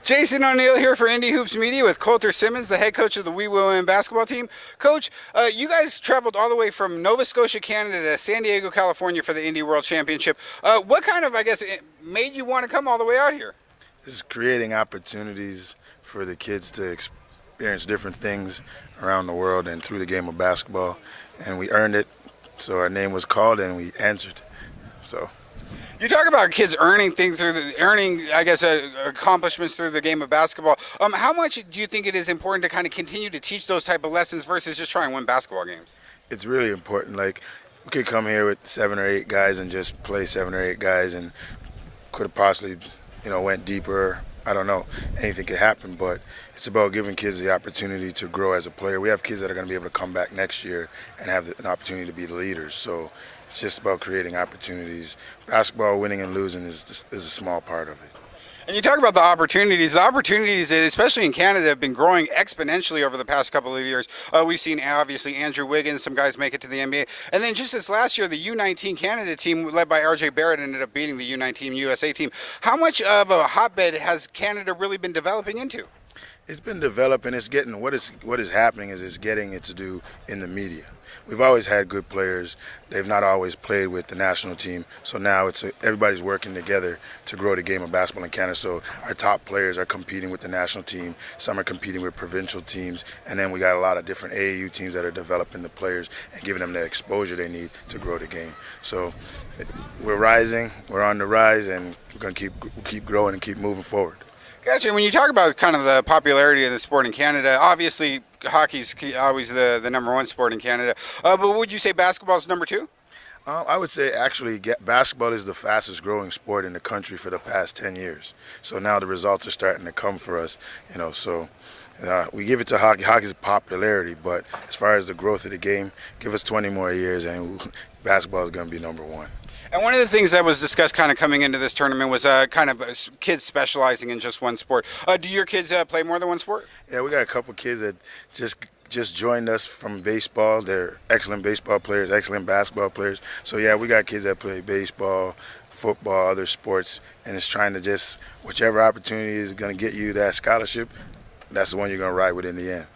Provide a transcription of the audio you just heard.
Jason O'Neill here for Indie Hoops Media with Colter Simmons, the head coach of the Wee Women basketball team. Coach, you guys traveled all the way from Nova Scotia, Canada to San Diego, California for the Indie World Championship. What kind of, made you want to come all the way out here? This is creating opportunities for the kids to experience different things around the world and through the game of basketball. And we earned it, so our name was called and we answered. So. You talk about kids earning accomplishments through the game of basketball. How much do you think it is important to kind of continue to teach those type of lessons versus just try and win basketball games? It's really important. Like, we could come here with 7 or 8 guys and just play 7 or 8 guys and could have possibly, went deeper. I don't know. Anything could happen, but it's about giving kids the opportunity to grow as a player. We have kids that are going to be able to come back next year and have an opportunity to be the leaders. So it's just about creating opportunities. Basketball, winning and losing is a small part of it. And you talk about the opportunities. The opportunities, especially in Canada, have been growing exponentially over the past couple of years. We've seen, obviously, Andrew Wiggins, some guys make it to the NBA. And then just this last year, the U19 Canada team, led by RJ Barrett, ended up beating the U19 USA team. How much of a hotbed has Canada really been developing into? It's been developing. It's getting what is happening is it's getting its due in the media. We've always had good players. They've not always played with the national team. So now everybody's working together to grow the game of basketball in Canada. So our top players are competing with the national team. Some are competing with provincial teams. And then we got a lot of different AAU teams that are developing the players and giving them the exposure they need to grow the game. So we're rising. We're on the rise, and we're going to keep growing and keep moving forward. Gotcha. When you talk about kind of the popularity of the sport in Canada, obviously hockey's always the number one sport in Canada. But would you say basketball's number two? I would say actually basketball is the fastest growing sport in the country for the past 10 years. So now the results are starting to come for us. We give it to hockey. Hockey's popularity, but as far as the growth of the game, give us 20 more years and basketball is going to be number one. And one of the things that was discussed kind of coming into this tournament was kind of kids specializing in just one sport. Do your kids play more than one sport? Yeah, we got a couple kids that just joined us from baseball. They're excellent baseball players, excellent basketball players. So yeah, we got kids that play baseball, football, other sports, and it's trying to just whichever opportunity is going to get you that scholarship, that's the one you're going to ride with in the end.